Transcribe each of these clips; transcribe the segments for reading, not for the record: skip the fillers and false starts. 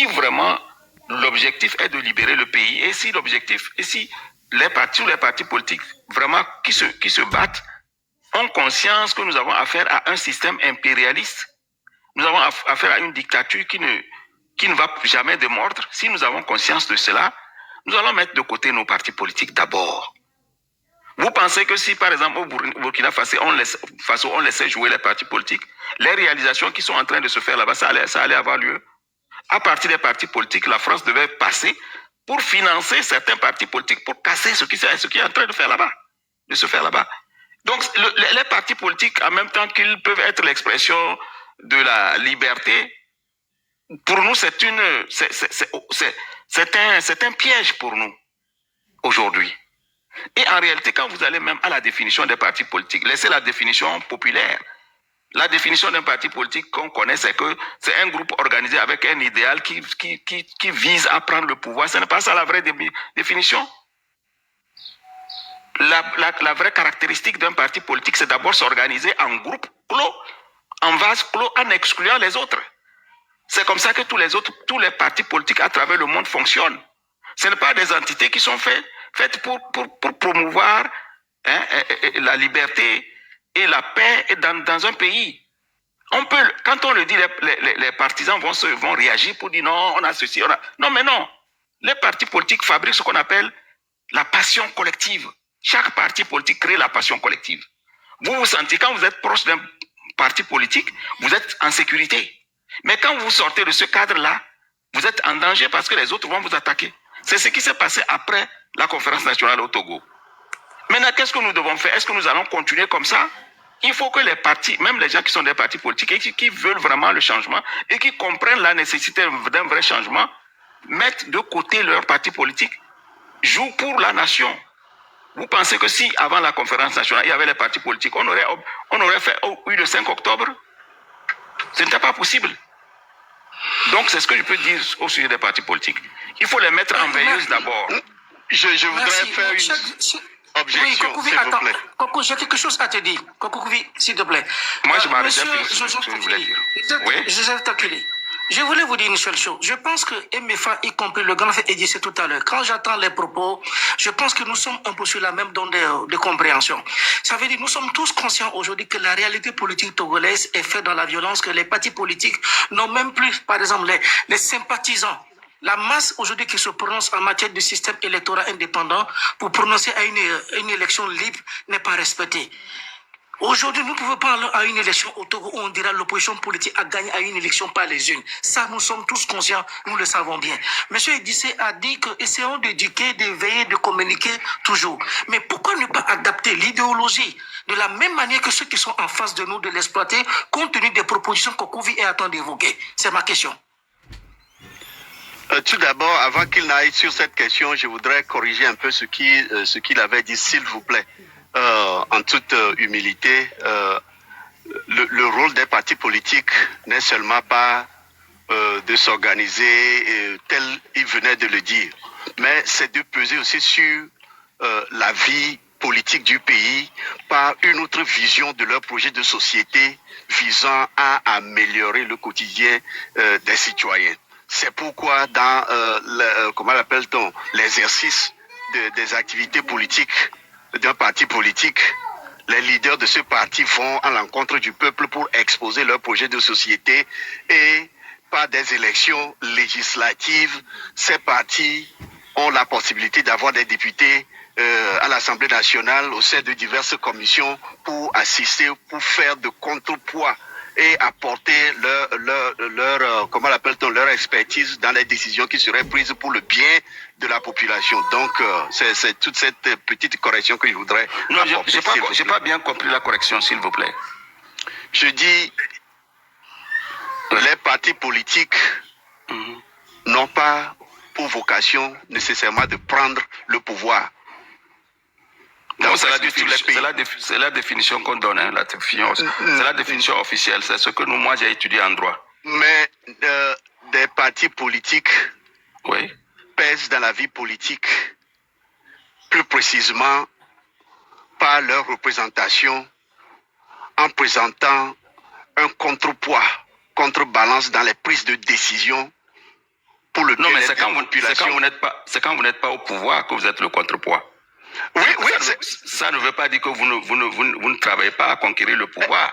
si vraiment l'objectif est de libérer le pays, et si les partis politiques vraiment qui se battent ont conscience que nous avons affaire à un système impérialiste, nous avons affaire à une dictature qui ne va jamais démordre, si nous avons conscience de cela, nous allons mettre de côté nos partis politiques d'abord. Vous pensez que si, par exemple, au Burkina Faso, on laissait jouer les partis politiques, les réalisations qui sont en train de se faire là-bas, ça allait avoir lieu? À partir des partis politiques, la France devait passer pour financer certains partis politiques, pour casser ce qui est en train de se faire là-bas. Donc, les partis politiques, en même temps qu'ils peuvent être l'expression de la liberté, pour nous, c'est un piège pour nous, aujourd'hui. Et en réalité, quand vous allez même à la définition des partis politiques, laissez la définition populaire. La définition d'un parti politique qu'on connaît, c'est que c'est un groupe organisé avec un idéal qui vise à prendre le pouvoir. Ce n'est pas ça la vraie définition. La vraie caractéristique d'un parti politique, c'est d'abord s'organiser en groupe clos, en vase clos, en excluant les autres. C'est comme ça que tous les partis politiques à travers le monde fonctionnent. Ce n'est pas des entités qui sont faites pour promouvoir la liberté et la paix dans un pays. Quand on le dit, les partisans vont réagir pour dire non, on a ceci, on a... Non, mais non. Les partis politiques fabriquent ce qu'on appelle la passion collective. Chaque parti politique crée la passion collective. Vous vous sentez, quand vous êtes proche d'un parti politique, vous êtes en sécurité. Mais quand vous sortez de ce cadre-là, vous êtes en danger parce que les autres vont vous attaquer. C'est ce qui s'est passé après la conférence nationale au Togo. Maintenant, qu'est-ce que nous devons faire? Est-ce que nous allons continuer comme ça? Il faut que les partis, même les gens qui sont des partis politiques et qui veulent vraiment le changement et qui comprennent la nécessité d'un vrai changement, mettent de côté leur parti politique, jouent pour la nation. Vous pensez que si, avant la conférence nationale, il y avait les partis politiques, on aurait fait le 5 octobre? Ce n'était pas possible. Donc, c'est ce que je peux dire au sujet des partis politiques. Il faut les mettre en veilleuse d'abord. Je voudrais faire une objection, oui, s'il vous plaît. Coco, j'ai quelque chose à te dire. Coco, s'il te plaît. Moi, je m'arrête Monsieur ce que je voulais dire. Oui. Je voulais vous dire une seule chose. Je pense que MFA, y compris le grand fait dit tout à l'heure, quand j'entends les propos, je pense que nous sommes un peu sur la même onde de compréhension. Ça veut dire que nous sommes tous conscients aujourd'hui que la réalité politique togolaise est faite dans la violence, que les partis politiques n'ont même plus, par exemple, les sympathisants. La masse aujourd'hui qui se prononce en matière de système électoral indépendant pour prononcer à une élection libre n'est pas respectée. Aujourd'hui, nous ne pouvons pas aller à une élection au Togo où on dira l'opposition politique a gagné à une élection par les unes. Ça, nous sommes tous conscients, nous le savons bien. Monsieur Edissé a dit que essayons d'éduquer, de veiller, de communiquer toujours. Mais pourquoi ne pas adapter l'idéologie de la même manière que ceux qui sont en face de nous de l'exploiter, compte tenu des propositions qu'Okouvi est en train d'évoquer? C'est ma question. Tout d'abord, avant qu'il n'aille sur cette question, je voudrais corriger un peu ce qu'il avait dit, s'il vous plaît. En toute humilité, le rôle des partis politiques n'est seulement pas de s'organiser tel il venait de le dire, mais c'est de peser aussi sur la vie politique du pays par une autre vision de leur projet de société visant à améliorer le quotidien des citoyens. C'est pourquoi dans comment l'appelle-t-on, l'exercice des activités politiques d'un parti politique, les leaders de ce parti vont à l'encontre du peuple pour exposer leur projet de société et par des élections législatives, ces partis ont la possibilité d'avoir des députés à l'Assemblée nationale au sein de diverses commissions pour assister, pour faire de contrepoids et apporter leur expertise dans les décisions qui seraient prises pour le bien de la population. Donc, c'est toute cette petite correction que je voudrais apporter. Je n'ai pas bien compris la correction, s'il vous plaît. Je dis, les partis politiques n'ont pas pour vocation nécessairement de prendre le pouvoir. C'est la définition qu'on donne, hein, c'est la définition officielle, c'est ce que moi j'ai étudié en droit. Mais des partis politiques pèsent dans la vie politique, plus précisément par leur représentation, en présentant un contrepoids, contrebalance dans les prises de décision pour le Non, mais bien-être c'est quand, des populations. c'est quand vous n'êtes pas au pouvoir que vous êtes le contrepoids. Oui, oui, ça ne veut pas dire que vous ne travaillez pas à conquérir le pouvoir.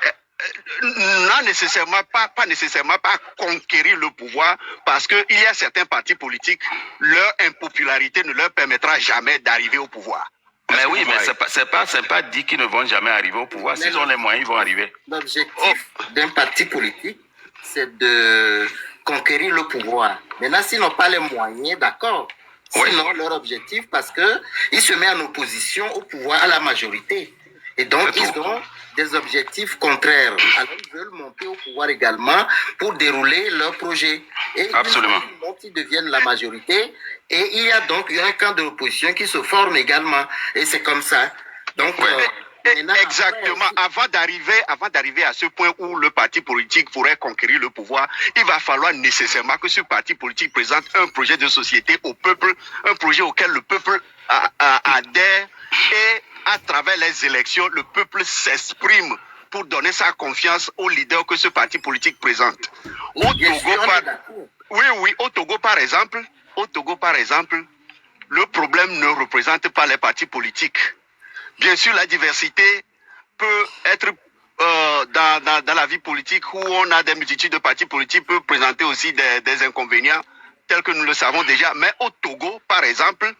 non nécessairement pas nécessairement pas conquérir le pouvoir, parce que il y a certains partis politiques, leur impopularité ne leur permettra jamais d'arriver au pouvoir. Mais oui, mais c'est pas dit qu'ils ne vont jamais arriver au pouvoir. S'ils ont les moyens, ils vont arriver. L'objectif d'un parti politique, c'est de conquérir le pouvoir. Maintenant, s'ils n'ont pas les moyens, d'accord. Sinon, leur objectif, parce qu'ils se mettent en opposition au pouvoir, à la majorité. Et donc, ils ont des objectifs contraires. Alors, ils veulent monter au pouvoir également pour dérouler leur projet. Et absolument. Ils deviennent la majorité. Et il y a donc un camp de l'opposition qui se forme également. Et c'est comme ça. Donc, exactement. Avant d'arriver à ce point où le parti politique pourrait conquérir le pouvoir, il va falloir nécessairement que ce parti politique présente un projet de société au peuple, un projet auquel le peuple adhère, et à travers les élections, le peuple s'exprime pour donner sa confiance aux leaders que ce parti politique présente. Au Togo, par exemple, le problème ne représente pas les partis politiques. Bien sûr, la diversité peut être dans la vie politique, où on a des multitudes de partis politiques, peut présenter aussi des inconvénients, tels que nous le savons déjà. Mais au Togo, par exemple,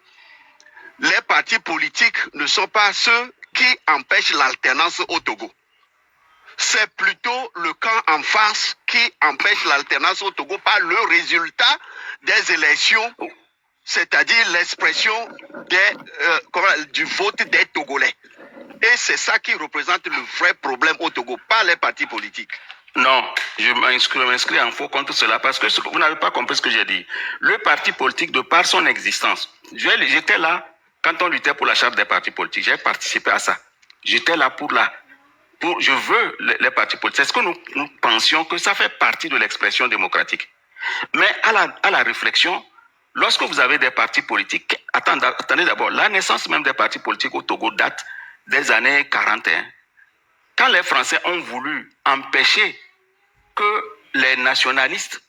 les partis politiques ne sont pas ceux qui empêchent l'alternance au Togo. C'est plutôt le camp en face qui empêche l'alternance au Togo par le résultat des élections, c'est-à-dire l'expression du vote des Togolais. Et c'est ça qui représente le vrai problème au Togo, pas les partis politiques. Non, je m'inscris en faux contre cela, parce que vous n'avez pas compris ce que j'ai dit. Le parti politique, de par son existence, j'étais là quand on luttait pour la charte des partis politiques, j'ai participé à ça. J'étais là je veux les partis politiques. Est-ce que nous pensions que ça fait partie de l'expression démocratique? Mais à la réflexion, lorsque vous avez des partis politiques, attendez d'abord, la naissance même des partis politiques au Togo date des années 41. Quand les Français ont voulu empêcher que les nationalistes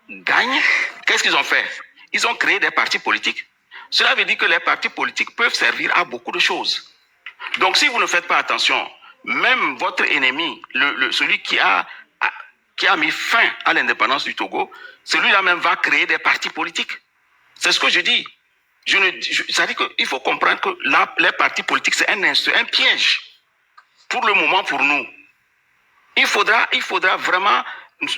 gagnent, qu'est-ce qu'ils ont fait? Ils ont créé des partis politiques. Cela veut dire que les partis politiques peuvent servir à beaucoup de choses. Donc si vous ne faites pas attention, même votre ennemi, celui qui a mis fin à l'indépendance du Togo, celui-là même va créer des partis politiques. C'est ce que je dis. Ça veut dire qu'il faut comprendre que les partis politiques, c'est un piège. Pour le moment, pour nous. Il faudra vraiment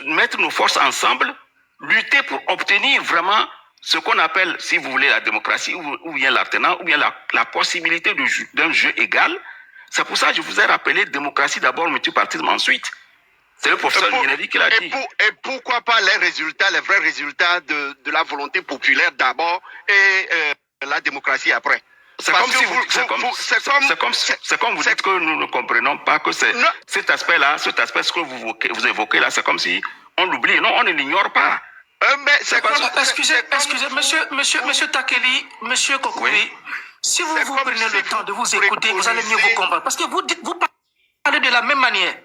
mettre nos forces ensemble, lutter pour obtenir vraiment ce qu'on appelle, si vous voulez, la démocratie, ou bien l'alternance, ou bien la possibilité d'un jeu égal. C'est pour ça que je vous ai rappelé démocratie d'abord, multipartisme ensuite. C'est le professeur Guinevy qui l'a dit. Et pourquoi pas les vrais résultats de la volonté populaire d'abord, et la démocratie après? C'est comme vous dites que nous ne comprenons pas que cet aspect-là, ce que vous évoquez là, c'est comme si on l'oublie. Non, on ne l'ignore pas. Excusez, monsieur Takeli, monsieur Kokoui, oui. Si vous prenez le temps de vous écouter, vous allez mieux vous comprendre. Parce que vous parlez de la même manière.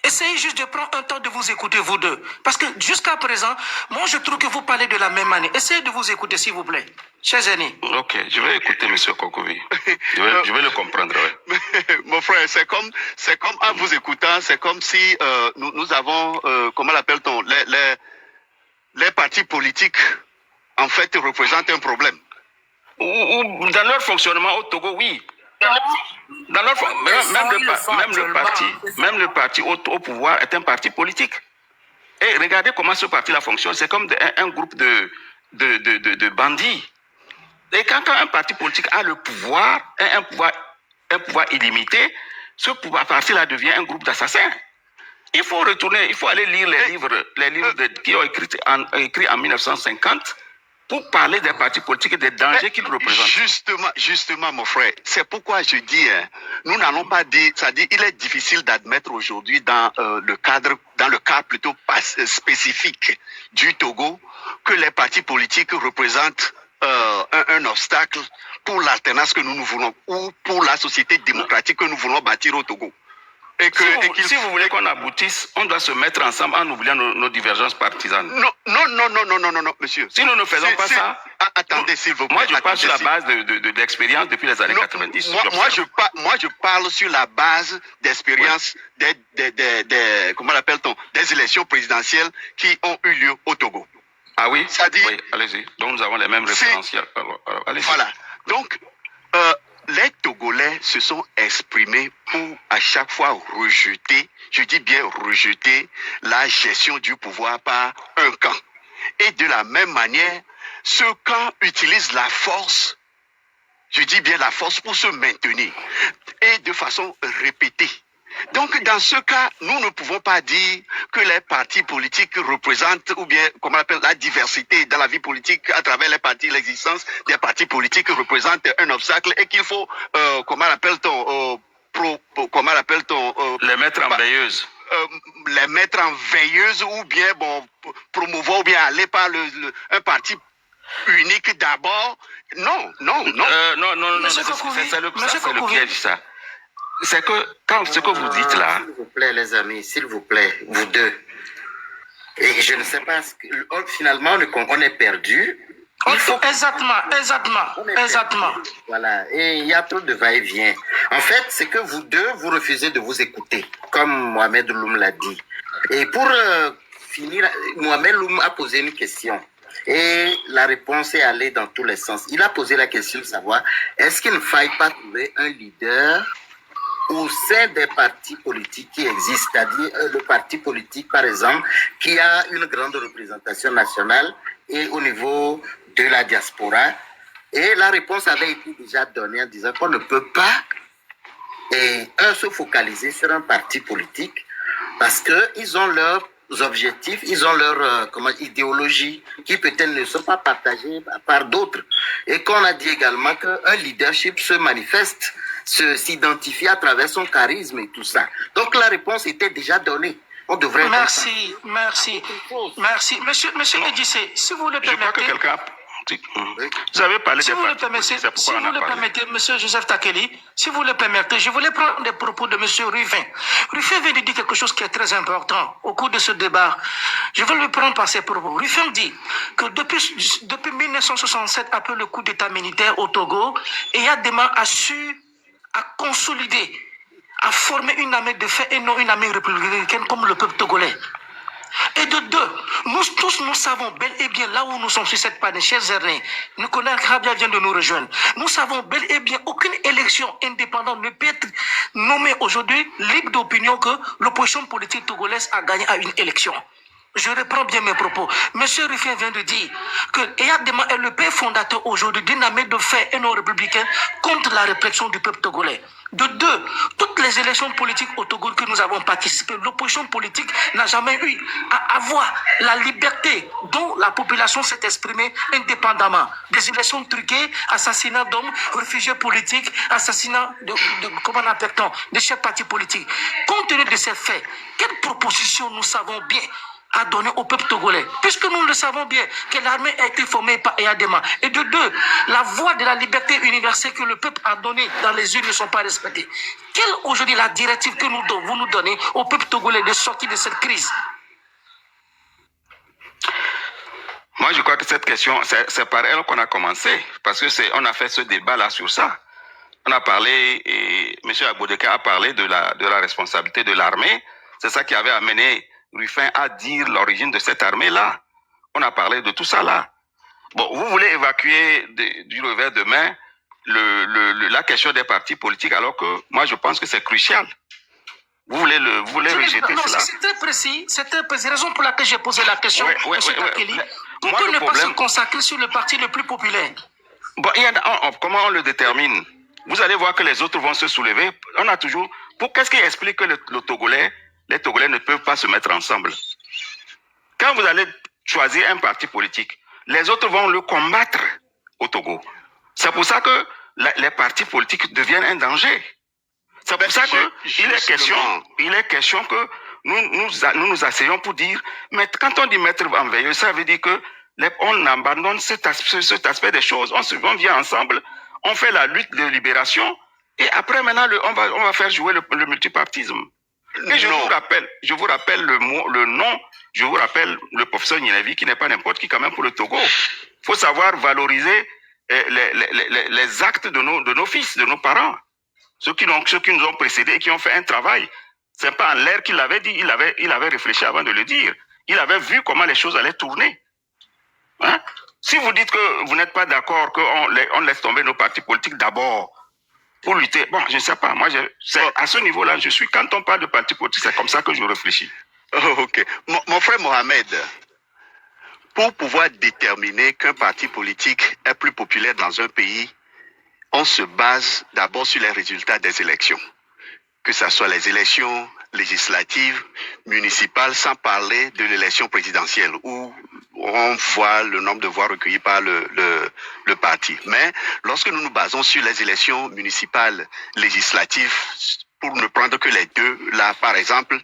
Essayez juste de prendre un temps de vous écouter, vous deux. Parce que jusqu'à présent, moi je trouve que vous parlez de la même manière. Essayez de vous écouter, s'il vous plaît. Chers amis. Ok, je vais écouter M. Kokovi. Je vais le comprendre. Ouais. Mon frère, c'est comme en vous écoutant, c'est comme si nous avons, comment l'appelle-t-on, les partis politiques, en fait, représentent un problème. Ou dans leur fonctionnement au Togo, oui. Dans leur même le parti au pouvoir est un parti politique. Et regardez comment ce parti-là fonctionne. C'est comme un groupe de bandits. Et quand un parti politique a le pouvoir, un pouvoir illimité, ce parti-là devient un groupe d'assassins. Il faut aller lire les livres qui ont écrit en 1950 pour parler des partis politiques et des dangers qu'ils représentent. Justement, mon frère, c'est pourquoi je dis, nous n'allons pas dire, c'est-à-dire, il est difficile d'admettre aujourd'hui dans le cadre plutôt pas spécifique du Togo, que les partis politiques représentent un obstacle pour l'alternance que nous voulons, ou pour la société démocratique que nous voulons bâtir au Togo. Si vous voulez qu'on aboutisse, on doit se mettre ensemble en oubliant nos divergences partisanes. Non, monsieur. Si nous ne faisons pas ça... Attendez, s'il vous plaît. Moi, je parle sur la base de l'expérience depuis les années 90. Moi, je parle sur la base d'expérience comment l'appelle-t-on, des élections présidentielles qui ont eu lieu au Togo. Ah oui? Oui, allez-y. Donc, nous avons les mêmes référentiels. Alors, allez-y. Voilà. Donc, les Togolais se sont exprimés pour à chaque fois rejeter, je dis bien rejeter, la gestion du pouvoir par un camp. Et de la même manière, ce camp utilise la force, je dis bien la force, pour se maintenir, et de façon répétée. Donc, dans ce cas, nous ne pouvons pas dire que les partis politiques représentent, ou bien, comment on appelle, la diversité dans la vie politique à travers les partis, l'existence des partis politiques représente un obstacle et qu'il faut, comment l'appelle-t-on, les mettre en veilleuse. Les mettre en veilleuse ou bien, promouvoir ou bien aller par un parti unique d'abord. Non. Non, c'est le piège, ça. C'est que, quand ce que vous dites là... S'il vous plaît, les amis, s'il vous plaît, vous deux. Et je ne sais pas, finalement, on est perdu. Exactement. Voilà, et il y a trop de va-et-vient. En fait, c'est que vous deux, vous refusez de vous écouter, comme Mohamed Loum l'a dit. Et pour finir, Mohamed Loum a posé une question. Et la réponse est allée dans tous les sens. Il a posé la question de savoir, est-ce qu'il ne faille pas trouver un leader au sein des partis politiques qui existent, c'est-à-dire le parti politique, par exemple, qui a une grande représentation nationale et au niveau de la diaspora. Et la réponse avait été déjà donnée en disant qu'on ne peut pas se focaliser sur un parti politique parce qu'ils ont leurs objectifs, ils ont leur idéologie qui peut-être ne sont pas partagées par d'autres. Et qu'on a dit également qu'un leadership se manifeste, s'identifie à travers son charisme et tout ça. Donc la réponse était déjà donnée. On devrait... Merci. Monsieur Edissé, si vous le permettez... Je crois que quelqu'un... Vous avez parlé si vous le permettez, monsieur Joseph Takeli, si vous le permettez, je voulais prendre des propos de monsieur Ruffin. Ruffin vient de dire quelque chose qui est très important au cours de ce débat. Je vais le prendre par ses propos. Ruffin dit que depuis 1967, après le coup d'état militaire au Togo, Eyadema a su consolider, à former une armée de fait et non une armée républicaine comme le peuple togolais. Et de deux, nous tous, nous savons bel et bien là où nous sommes sur cette panne, chers Zerné, nous connaissons Rabia vient de nous rejoindre. Nous savons bel et bien aucune élection indépendante ne peut être nommée aujourd'hui libre d'opinion que l'opposition politique togolaise a gagné à une élection. Je reprends bien mes propos. Monsieur Ruffin vient de dire que Eyadema est le père fondateur aujourd'hui d'une armée de fait et non républicaine contre la répression du peuple togolais. De deux, toutes les élections politiques au Togo que nous avons participé, l'opposition politique n'a jamais eu à avoir la liberté dont la population s'est exprimée indépendamment. Des élections truquées, assassinat d'hommes, réfugiés politiques, assassinat comment appelle-t-on, de chefs partis politiques. Compte tenu de ces faits, quelles propositions nous savons bien à donner au peuple togolais, puisque nous le savons bien que l'armée a été formée par Eyadema. Et de deux, la voie de la liberté universelle que le peuple a donnée dans les urnes ne sont pas respectées. Quelle aujourd'hui la directive que vous nous donnez au peuple togolais de sortir de cette crise? Moi, je crois que cette question, c'est par elle qu'on a commencé, parce que on a fait ce débat-là sur ça. On a parlé, et M. Agbodeka a parlé de la responsabilité de l'armée. C'est ça qui avait amené Ruffin à dire l'origine de cette armée-là. On a parlé de tout ça là. Bon, vous voulez évacuer du revers de main la question des partis politiques, alors que moi je pense que c'est crucial. Vous voulez rejeter cela. C'est très précis. C'est très précis. Raison pour laquelle j'ai posé la question, M. Takeli. Pourquoi ne pas se consacrer sur le parti le plus populaire? Bon, comment on le détermine? Vous allez voir que les autres vont se soulever. On a toujours... Qu'est-ce qui explique que les Togolais ne peuvent pas se mettre ensemble? Quand vous allez choisir un parti politique, les autres vont le combattre au Togo. C'est pour ça que les partis politiques deviennent un danger. C'est pour ça qu'il est question que nous asseyons pour dire, mais quand on dit mettre en veilleuse, ça veut dire que on abandonne cet aspect des choses. On vient ensemble, on fait la lutte de libération, et après maintenant, on va faire jouer le multipartisme. Et je vous rappelle le nom, je vous rappelle le professeur Ninevi, qui n'est pas n'importe qui quand même pour le Togo. Il faut savoir valoriser les actes de nos fils, de nos parents. Ceux qui nous ont précédés et qui ont fait un travail. Ce n'est pas en l'air qu'il l'avait dit, il avait réfléchi avant de le dire. Il avait vu comment les choses allaient tourner. Hein? Si vous dites que vous n'êtes pas d'accord, qu'on laisse tomber nos partis politiques d'abord pour lutter, bon, je ne sais pas. Moi, à ce niveau-là, quand on parle de partis politiques, c'est comme ça que je réfléchis. Oh, ok. Mon frère Mohamed, pour pouvoir déterminer qu'un parti politique est plus populaire dans un pays, on se base d'abord sur les résultats des élections. Que ce soit les élections législatives, municipales, sans parler de l'élection présidentielle, où on voit le nombre de voix recueillies par le parti. Mais lorsque nous nous basons sur les élections municipales, législatives, pour ne prendre que les deux, là, par exemple,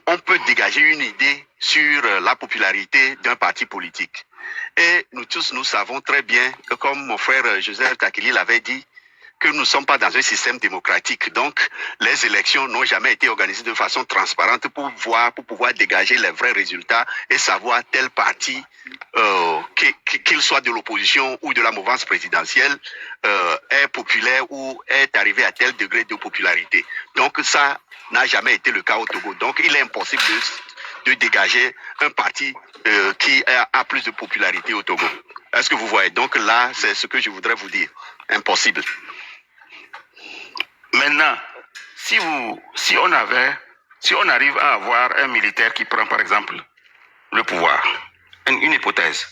on peut dégager une idée sur la popularité d'un parti politique. Et nous tous, nous savons très bien que, comme mon frère Joseph Takili l'avait dit, que nous ne sommes pas dans un système démocratique. Donc, les élections n'ont jamais été organisées de façon transparente pour pouvoir dégager les vrais résultats et savoir tel parti, qu'il soit de l'opposition ou de la mouvance présidentielle, est populaire ou est arrivé à tel degré de popularité. Donc, ça n'a jamais été le cas au Togo. Donc, il est impossible de dégager un parti qui a plus de popularité au Togo. Est-ce que vous voyez? Donc là, c'est ce que je voudrais vous dire. Impossible. Maintenant, si on arrive à avoir un militaire qui prend, par exemple, le pouvoir, une hypothèse,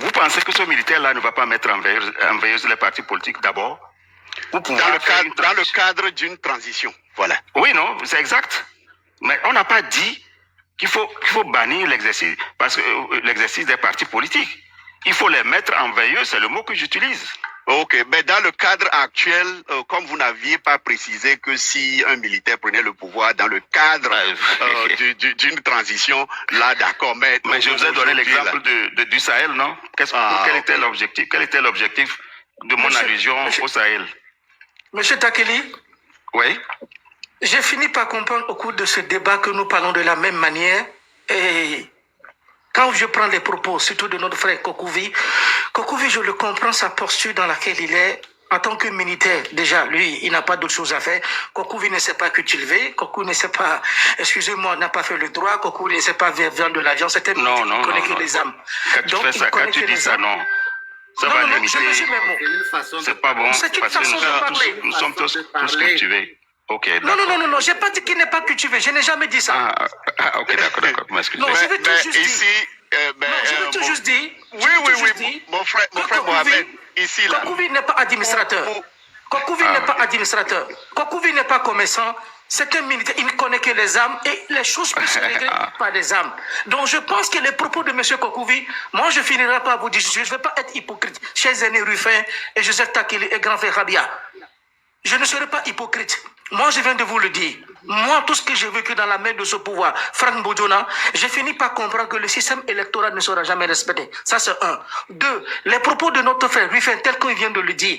vous pensez que ce militaire-là ne va pas mettre en veilleuse les partis politiques d'abord? Dans le cadre d'une transition, voilà. Oui, non, c'est exact. Mais on n'a pas dit qu'il faut bannir l'exercice des partis politiques. Il faut les mettre en veilleuse, c'est le mot que j'utilise. Ok, mais dans le cadre actuel, comme vous n'aviez pas précisé que si un militaire prenait le pouvoir dans le cadre d'une transition, là d'accord, mais je vous ai donné l'exemple du Sahel, non? Quel était l'objectif? Quel était l'objectif de mon allusion au Sahel? Monsieur Takeli? Oui. J'ai fini par comprendre au cours de ce débat que nous parlons de la même manière. Et quand je prends les propos, surtout de notre frère Kokouvi, je le comprends, sa posture dans laquelle il est. En tant que militaire, déjà, lui, il n'a pas d'autre chose à faire. Kokouvi ne sait pas cultiver. Kokouvi ne sait pas, excusez-moi, n'a pas fait le droit. Kokouvi ne sait pas vendre de l'avion. C'est un militaire qui connaît que les âmes. Quand tu dis ça, non. Ça va limiter. C'est pas bon. C'est une façon de parler. Nous sommes tous cultivés. Ok, non, j'ai pas dit qu'il n'est pas cultivé, je n'ai jamais dit ça. Ok, d'accord, m'excusez. Non, je vais tout juste ici, dire. Je vais tout juste dire. Oui, mon frère Mohamed, ici, là. Kokouvi n'est pas administrateur. Kokouvi n'est pas administrateur. Kokouvi n'est pas commerçant. C'est un militaire, il ne connaît que les armes et les choses peuvent se régler par des armes. Donc je pense que les propos de M. Kokouvi, moi je finirai par vous dire, je ne vais pas être hypocrite. Chers aînés Ruffin et Joseph Takeli et grand frère Rabia, je ne serai pas hypocrite. Moi, je viens de vous le dire. Moi, tout ce que j'ai vécu dans la main de ce pouvoir, Frank Bojona, j'ai fini par comprendre que le système électoral ne sera jamais respecté. Ça, c'est un. Deux, les propos de notre frère Ruffin, tel qu'il vient de le dire,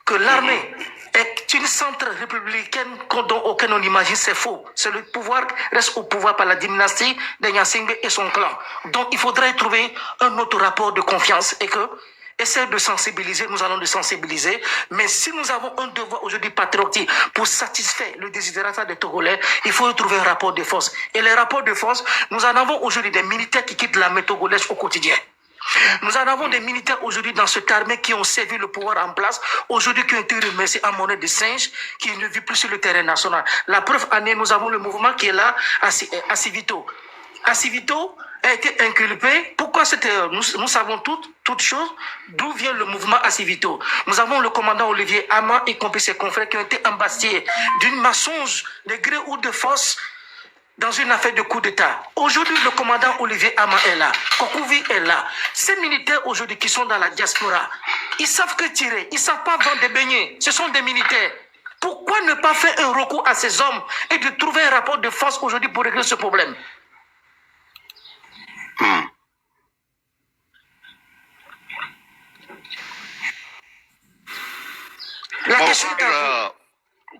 que l'armée est une centre républicaine dont aucun on imagine, c'est faux. C'est le pouvoir reste au pouvoir par la dynastie de Nyasingbe et son clan. Donc, il faudrait trouver un autre rapport de confiance et que essayer de sensibiliser, nous allons le sensibiliser. Mais si nous avons un devoir aujourd'hui patriotique pour satisfaire le désirata des Togolais, il faut trouver un rapport de force. Et les rapports de force, nous en avons aujourd'hui des militaires qui quittent l'armée togolaise au quotidien. Nous en avons des militaires aujourd'hui dans cette armée qui ont servi le pouvoir en place, aujourd'hui qui ont été remerciés en monnaie de singe, qui ne vit plus sur le terrain national. La preuve en est, nous avons le mouvement qui est là, à Civito. À Civito a été inculpé. Pourquoi nous savons toutes choses, d'où vient le mouvement Acivito. Nous avons le commandant Olivier Ama, y compris ses confrères qui ont été embastillés d'une mensonge de gré ou de force dans une affaire de coup d'État. Aujourd'hui, le commandant Olivier Ama est là. Kokouvi est là. Ces militaires aujourd'hui qui sont dans la diaspora, ils savent que tirer, ils ne savent pas vendre des beignets. Ce sont des militaires. Pourquoi ne pas faire un recours à ces hommes et de trouver un rapport de force aujourd'hui pour régler ce problème? La question est à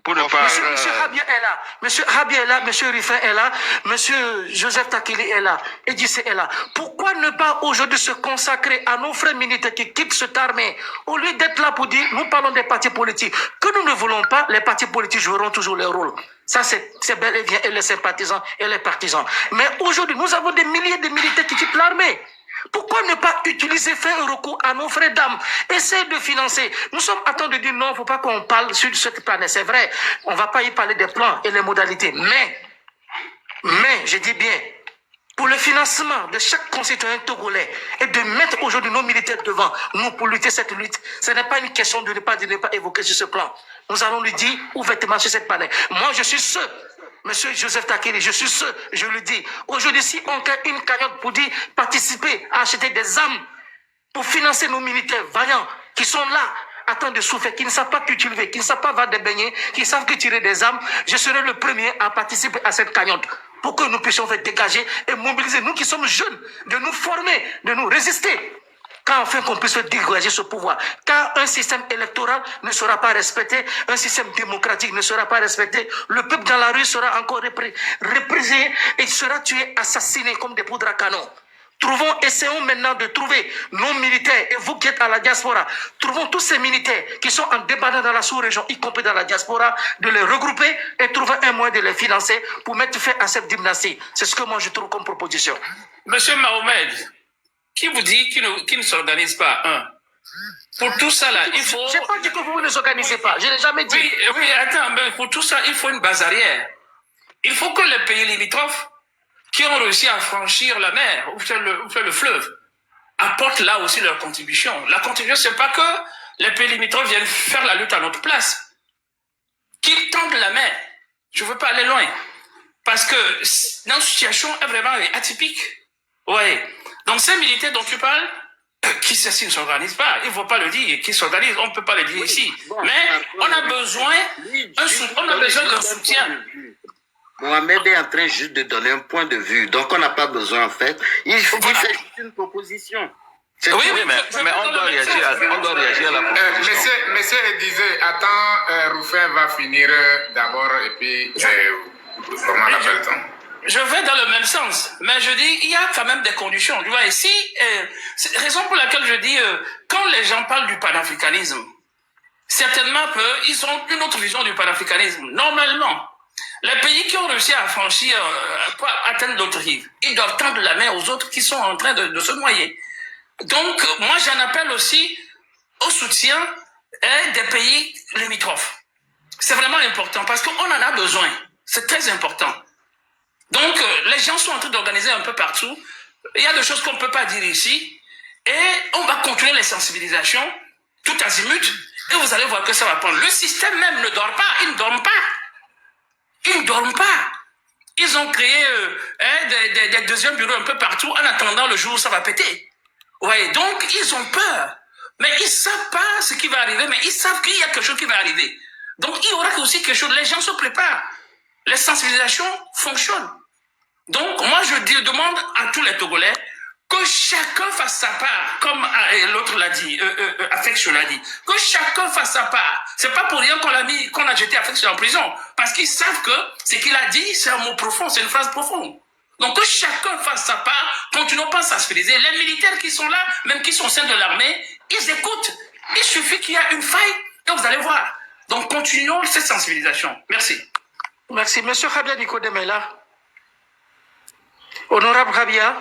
pour ne pas... Monsieur Habia est là, Monsieur Habia est là, Monsieur Rifin est là, Monsieur Joseph Takili est là, Edissé est là. Pourquoi ne pas aujourd'hui se consacrer à nos frères militaires qui quittent cette armée au lieu d'être là pour dire, nous parlons des partis politiques, que nous ne voulons pas, les partis politiques joueront toujours leur rôle. Ça, c'est bel et bien et les sympathisants et les partisans. Mais aujourd'hui, nous avons des milliers de militaires qui quittent l'armée. Pourquoi ne pas utiliser, faire un recours à nos frères d'âme, essayer de financer. Nous sommes en train de dire non, il ne faut pas qu'on parle sur cette planète. C'est vrai, on ne va pas y parler des plans et les modalités. Mais, je dis bien, pour le financement de chaque concitoyen togolais et de mettre aujourd'hui nos militaires devant nous pour lutter cette lutte, ce n'est pas une question de ne pas évoquer sur ce plan. Nous allons lui dire ouvertement sur cette planète. Moi, je suis sûr. Monsieur Joseph Takili, je suis sûr, je le dis. Aujourd'hui, si on crée une cagnotte pour dire participer à acheter des armes pour financer nos militaires vaillants qui sont là, en train de souffrir, qui ne savent pas cultiver, qui ne savent pas vendre des beignets, qui savent que tirer des armes, je serai le premier à participer à cette cagnotte pour que nous puissions faire dégager et mobiliser, nous qui sommes jeunes, de nous former, de nous résister. Quand enfin qu'on puisse dégager ce pouvoir. Car un système électoral ne sera pas respecté, un système démocratique ne sera pas respecté, le peuple dans la rue sera encore reprisé et sera tué, assassiné comme des poudres à canon. Essayons maintenant de trouver nos militaires, et vous qui êtes à la diaspora, trouvons tous ces militaires qui sont en débandant dans la sous-région, y compris dans la diaspora, de les regrouper et trouver un moyen de les financer pour mettre fin à cette dynastie. C'est ce que moi je trouve comme proposition. Monsieur Mahomet, qui vous dit qu'il ne s'organise pas, pour tout ça là, il faut... Je n'ai pas dit que vous ne vous organisez pas, je n'ai jamais dit. Oui, attends, mais pour tout ça, il faut une base arrière. Il faut que les pays limitrophes qui ont réussi à franchir la mer, ou faire le fleuve, apportent là aussi leur contribution. La contribution, c'est pas que les pays limitrophes viennent faire la lutte à notre place. Qu'ils tendent la main. Je veux pas aller loin. Parce que notre situation est vraiment atypique. Oui. Donc ces militaires dont tu parles, qui ne s'organisent pas, il ne faut pas le dire, qui s'organisent, on ne peut pas le dire ici. Mais on a besoin d'un soutien. Mohamed est en train juste de donner un point de vue, donc on n'a pas besoin en fait. Il fait juste une proposition. Oui, mais on doit réagir à la proposition. Monsieur disait, attends, Rufin va finir d'abord et puis comment on appelle ça? Je vais dans le même sens, mais je dis, il y a quand même des conditions. Tu vois, ici, c'est la raison pour laquelle je dis, quand les gens parlent du panafricanisme, certainement qu'ils ont une autre vision du panafricanisme. Normalement, les pays qui ont réussi à franchir, à atteindre l'autre rive, ils doivent tendre la main aux autres qui sont en train de se noyer. Donc, moi, j'en appelle aussi au soutien des pays limitrophes. C'est vraiment important parce qu'on en a besoin. C'est très important. Donc, les gens sont en train d'organiser un peu partout. Il y a des choses qu'on ne peut pas dire ici. Et on va continuer les sensibilisations, tout azimut. Et vous allez voir que ça va prendre. Le système même ne dort pas. Ils ne dorment pas. Ils ne dorment pas. Ils ont créé des deuxièmes bureaux un peu partout en attendant le jour où ça va péter. Ouais, donc ils ont peur. Mais ils ne savent pas ce qui va arriver, mais ils savent qu'il y a quelque chose qui va arriver. Donc il y aura aussi quelque chose. Les gens se préparent. Les sensibilisations fonctionnent. Donc, moi, je demande à tous les Togolais que chacun fasse sa part, comme l'autre l'a dit, Affection l'a dit, que chacun fasse sa part. C'est pas pour rien qu'on a jeté Affection en prison, parce qu'ils savent que ce qu'il a dit, c'est un mot profond, c'est une phrase profonde. Donc, que chacun fasse sa part, continuons pas à sensibiliser. Les militaires qui sont là, même qui sont au sein de l'armée, ils écoutent. Il suffit qu'il y ait une faille, et vous allez voir. Donc, continuons cette sensibilisation. Merci. Merci. Monsieur Rabia Nicodème est là. Honorable Rabia.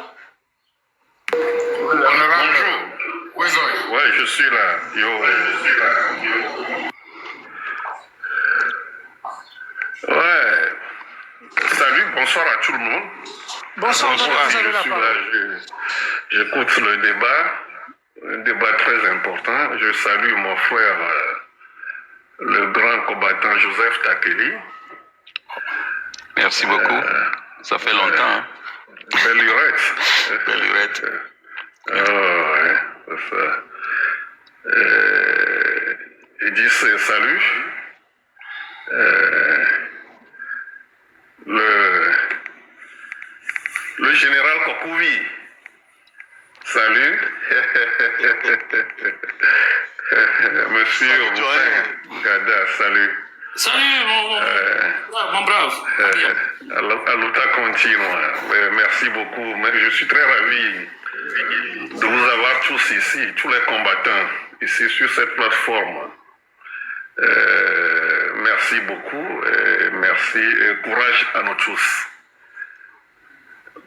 Honorable. Bonjour. Oui, je suis là. Ouais. Salut, bonsoir à tout le monde. Bonsoir, je suis là, j'écoute le débat, un débat très important. Je salue mon frère, le grand combattant Joseph Takili. Merci beaucoup. Ça fait longtemps. Hein? Belle lurette. Belle lurette. Ouais, c'est ça. Il dit salut. Le général Kokouvi. Salut. Monsieur Gada, salut. Salut, mon brave. Aluta continua. Merci beaucoup. Mais je suis très ravi de vous avoir tous ici, tous les combattants ici sur cette plateforme. Merci beaucoup. Merci. Courage à nous tous.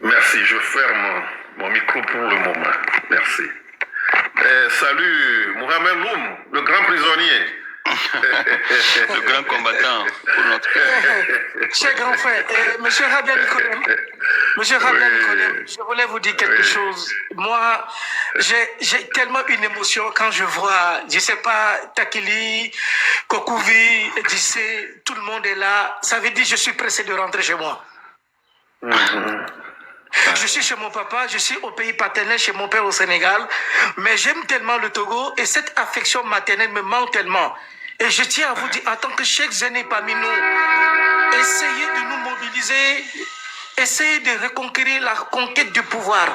Merci. Je ferme mon micro pour le moment. Merci. Salut Mohamed Loum, le grand prisonnier. Le grand combattant pour notre pays. Cher grand frère, monsieur Rabia Nicolem, je voulais vous dire quelque chose. Moi, j'ai tellement une émotion quand je vois, je sais pas, Takili, Kokouvi, Dissé, tout le monde est là. Ça veut dire que je suis pressé de rentrer chez moi. Je suis chez mon papa, je suis au pays paternel, chez mon père au Sénégal, mais j'aime tellement le Togo et cette affection maternelle me manque tellement. Et je tiens à vous dire, en tant que chers aînés parmi nous, essayez de nous mobiliser, essayez de reconquérir la conquête du pouvoir,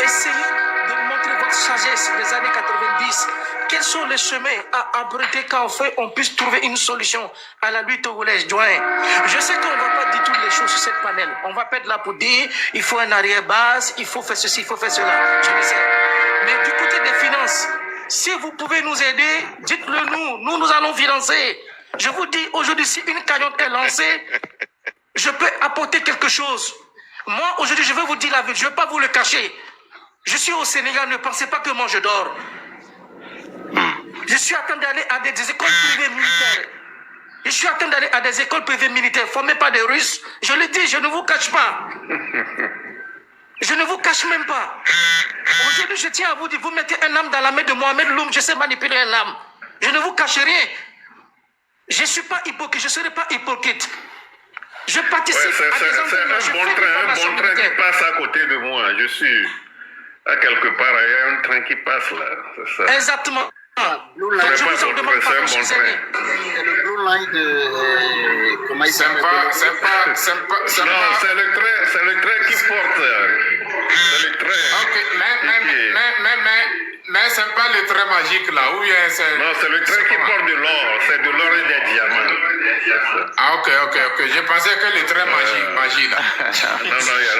essayez de montrer votre sagesse des années 90. Quels sont les chemins à abriter quand on puisse trouver une solution à la lutte togolaise, Joint? Je sais qu'on ne va pas dire toutes les choses sur cette panel. On va pas être là pour dire il faut un arrière-base, il faut faire ceci, il faut faire cela. Je le sais. Mais du côté des finances, si vous pouvez nous aider, dites-le nous. Nous allons financer. Je vous dis aujourd'hui, si une cagnotte est lancée, je peux apporter quelque chose. Moi, aujourd'hui, je vais vous dire la vérité. Je ne vais pas vous le cacher. Je suis au Sénégal, ne pensez pas que moi je dors. Je suis en train d'aller à des écoles privées militaires. Je suis en train d'aller à des écoles privées militaires formées par des Russes. Je le dis, je ne vous cache pas. Je ne vous cache même pas. Aujourd'hui, je tiens à vous dire, vous mettez un âme dans la main de Mohamed Loum, je sais manipuler un âme. Je ne vous cache rien. Je ne suis pas hypocrite, je ne serai pas hypocrite. Je participe à des entraînements. C'est un bon train qui passe à côté de moi. Je suis à quelque part, il y a un train qui passe là. C'est ça. Exactement. Blue Line, Je vous en demande pas, bon chers amis. c'est le Blue Line de... comment il s'appelle? Non, c'est le train qui porte. C'est le train. Ok, mais c'est pas le trait magique là, ou bien c'est... Non, c'est le train qui porte de l'or. C'est de l'or et des diamants. Ah ok, je pensais que le trait magie là. Non, il y a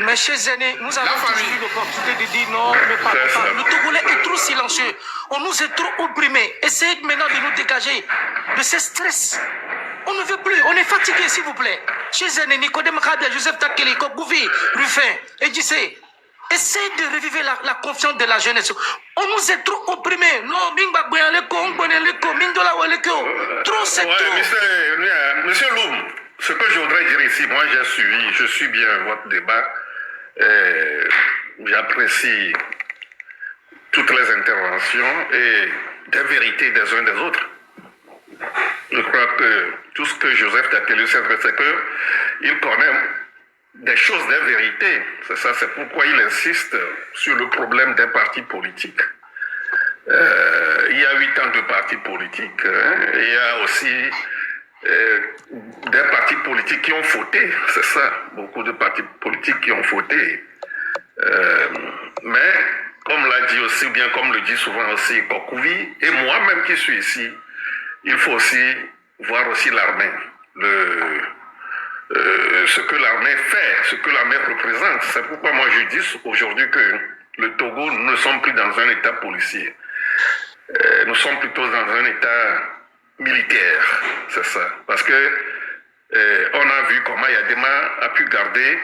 Mes chers aînés, nous avons famille. toujours eu l'opportunité de dire non, ne parlons C'est ça. pas. Le Togolais est trop silencieux. On nous est trop opprimés. Essayez maintenant de nous dégager de ce stress. On ne veut plus. On est fatigué, s'il vous plaît. Chers aînés, Nicodème Rabia, Joseph Takeli, Kokouvi, Ruffin, Edjissé, essayez de revivre la confiance de la jeunesse. On nous est trop opprimés. Non, trop, c'est Ouais, trop. monsieur Loum, ce que je voudrais dire ici, moi je suis bien votre débat. J'apprécie toutes les interventions et des vérités des uns des autres. Je crois que tout ce que Joseph Takeli sait, c'est qu'il connaît des choses, des vérités. C'est ça, c'est pourquoi il insiste sur le problème des partis politiques. Il y a 8 ans de partis politiques. Il y a aussi des partis politiques qui ont fauté. C'est ça, beaucoup de partis politiques qui ont fauté. Mais, comme l'a dit aussi, bien comme le dit souvent aussi Kokouvi, et moi-même qui suis ici, il faut aussi voir aussi l'armée. Ce que l'armée fait, ce que l'armée représente. C'est pourquoi moi je dis aujourd'hui que le Togo, nous ne sommes plus dans un état policier. Nous sommes plutôt dans un état militaire, c'est ça. Parce que on a vu comment Yadema a pu garder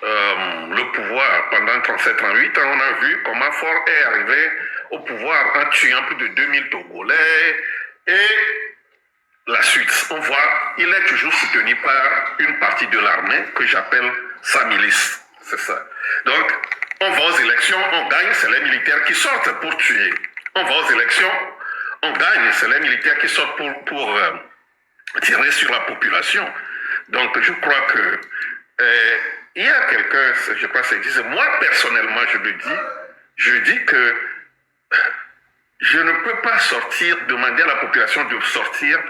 le pouvoir pendant 37-38 ans. On a vu comment Faure est arrivé au pouvoir en tuant plus de 2000 Togolais et la suite. On voit, il est toujours soutenu par une partie de l'armée que j'appelle sa milice. C'est ça. Donc, on va aux élections, on gagne, c'est les militaires qui sortent pour tuer. On va aux élections, on gagne, c'est les militaires qui sortent pour tirer sur la population. Donc, je crois que il y a quelqu'un, je crois que c'est moi personnellement, je dis que je ne peux pas sortir, demander à la population de sortir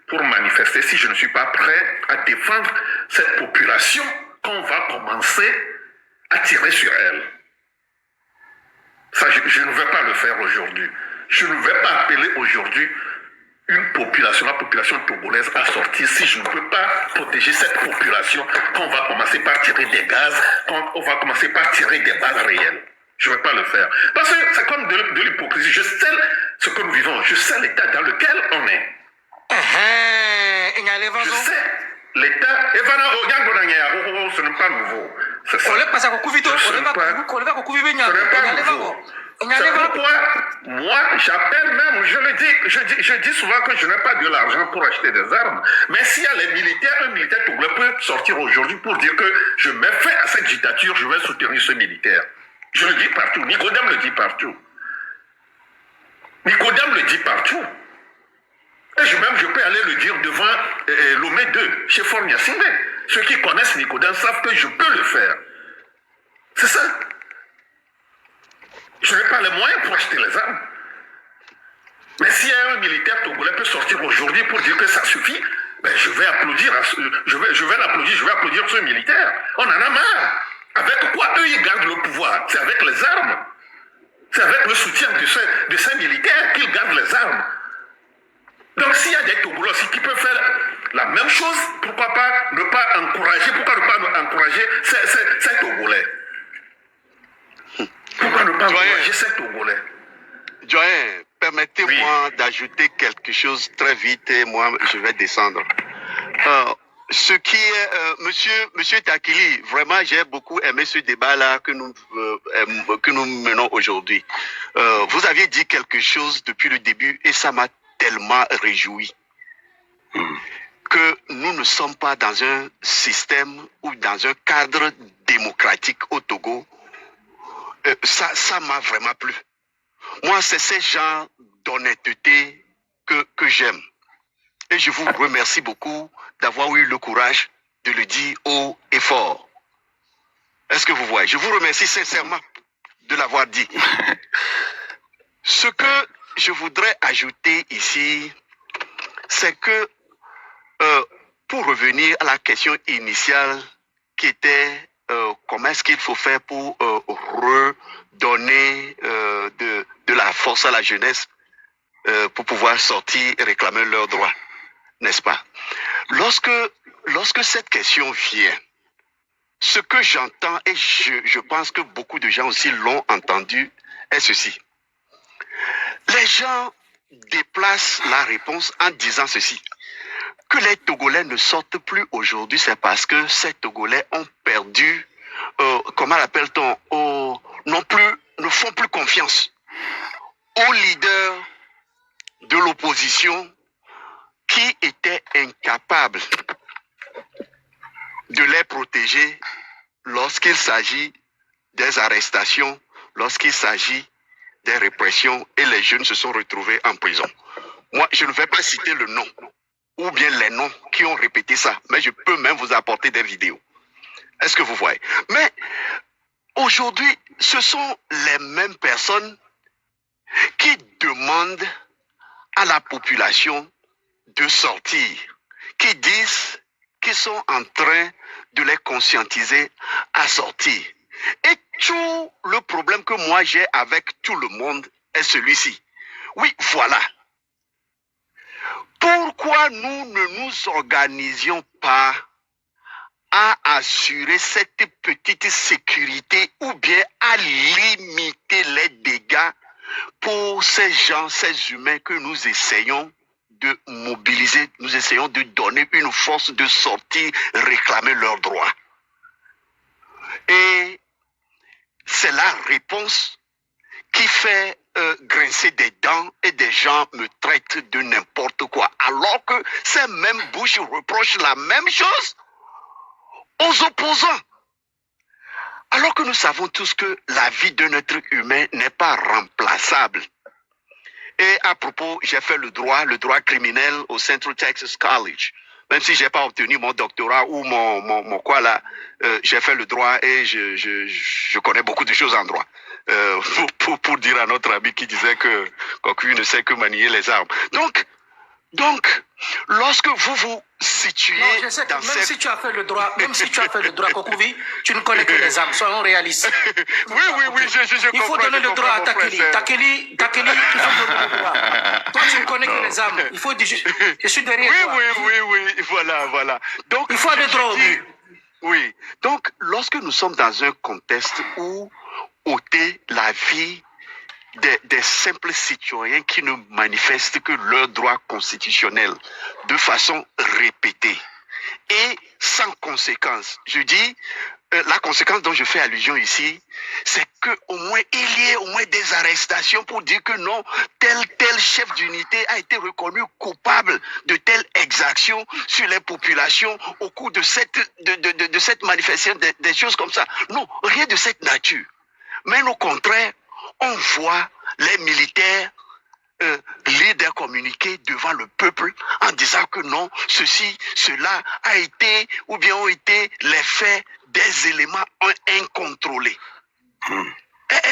pour manifester si je ne suis pas prêt à défendre cette population qu'on va commencer à tirer sur elle. Ça, je ne veux pas le faire aujourd'hui. Je ne vais pas appeler aujourd'hui la population togolaise à sortir si je ne peux pas protéger cette population, quand on va commencer par tirer des gaz, quand on va commencer par tirer des balles réelles. Je ne vais pas le faire. Parce que c'est comme de l'hypocrisie. Je sais ce que nous vivons. Je sais l'état dans lequel on est. Je sais l'état. Et voilà, ce n'est pas nouveau. C'est ça. Ce n'est pas nouveau. C'est pourquoi moi j'appelle même, je dis souvent que je n'ai pas de l'argent pour acheter des armes, mais s'il y a les militaires, un militaire togolais peut sortir aujourd'hui pour dire que je mets fin à cette dictature, je vais soutenir ce militaire. Je le dis partout, Nicodème le dit partout. Nicodème le dit partout. Et je peux aller le dire devant Lomé 2, chez Fort Gnassingbé. Ceux qui connaissent Nicodème savent que je peux le faire. C'est ça. Je n'ai pas les moyens pour acheter les armes. Mais si un militaire togolais peut sortir aujourd'hui pour dire que ça suffit, ben je vais applaudir, je vais applaudir ce militaire. On en a marre. Avec quoi eux ils gardent le pouvoir? C'est avec les armes. C'est avec le soutien de ces militaires qu'ils gardent les armes. Donc s'il y a des Togolais aussi qui peuvent faire la même chose, pourquoi ne pas encourager ces Togolais? Pourquoi ne pas encourager ces Togolais? Joël, permettez-moi d'ajouter quelque chose très vite et moi je vais descendre. Ce qui est, monsieur Takili, vraiment j'ai beaucoup aimé ce débat-là que nous menons aujourd'hui. Vous aviez dit quelque chose depuis le début et ça m'a tellement réjoui. Que nous ne sommes pas dans un système ou dans un cadre démocratique au Togo. Ça m'a vraiment plu. Moi, c'est ce genre d'honnêteté que j'aime. Et je vous remercie beaucoup d'avoir eu le courage de le dire haut et fort. Est-ce que vous voyez? Je vous remercie sincèrement de l'avoir dit. Ce que je voudrais ajouter ici, c'est que pour revenir à la question initiale qui était comment est-ce qu'il faut faire pour redonner de la force à la jeunesse pour pouvoir sortir et réclamer leurs droits, n'est-ce pas? Lorsque cette question vient, ce que j'entends, et je pense que beaucoup de gens aussi l'ont entendu, est ceci. Les gens déplacent la réponse en disant ceci. Que les Togolais ne sortent plus aujourd'hui, c'est parce que ces Togolais ont perdu, comment l'appelle-t-on, ne font plus confiance aux leaders de l'opposition qui étaient incapables de les protéger lorsqu'il s'agit des arrestations, lorsqu'il s'agit des répressions et les jeunes se sont retrouvés en prison. Moi, je ne vais pas citer le nom ou bien les noms qui ont répété ça, mais je peux même vous apporter des vidéos. Est-ce que vous voyez? Mais aujourd'hui, ce sont les mêmes personnes qui demandent à la population de sortir, qui disent qu'ils sont en train de les conscientiser à sortir. Et tout le problème que moi j'ai avec tout le monde est celui-ci. Oui, voilà. Pourquoi nous ne nous organisions pas à assurer cette petite sécurité ou bien à limiter les dégâts pour ces gens, ces humains que nous essayons de mobiliser, nous essayons de donner une force de sortir, réclamer leurs droits. Et c'est la réponse qui fait grincer des dents et des gens me traitent de n'importe quoi. Alors que ces mêmes bouches reprochent la même chose aux opposants. Alors que nous savons tous que la vie d'un être humain n'est pas remplaçable. Et à propos, j'ai fait le droit criminel au Central Texas College. Même si j'ai pas obtenu mon doctorat ou mon quoi là, j'ai fait le droit et je connais beaucoup de choses en droit. Pour dire à notre ami qui disait que Cocu ne sait que manier les armes. Donc, Donc, lorsque vous vous situez Non, je sais que dans même si tu as fait le droit, Kokouvi, tu ne connais que les âmes, soyons réalistes. Oui, je Il faut comprends, donner je le droit à comprends, mon Takeli. frère. Takeli, il faut donner le droit. Toi, tu ne connais que les âmes. Il faut dire, je suis derrière toi. Oui, voilà. Donc, Il faut aller droit au but. Oui, donc lorsque nous sommes dans un contexte où ôter la vie des simples citoyens qui ne manifestent que leurs droits constitutionnels de façon répétée et sans conséquence. Je dis, la conséquence dont je fais allusion ici, c'est qu'au moins il y ait au moins des arrestations pour dire que non, tel chef d'unité a été reconnu coupable de telle exaction sur les populations au cours de cette manifestation, des choses comme ça. Non, rien de cette nature. Mais au contraire, on voit les militaires lire des communiqués devant le peuple en disant que non, cela a été ou bien ont été les faits des éléments incontrôlés.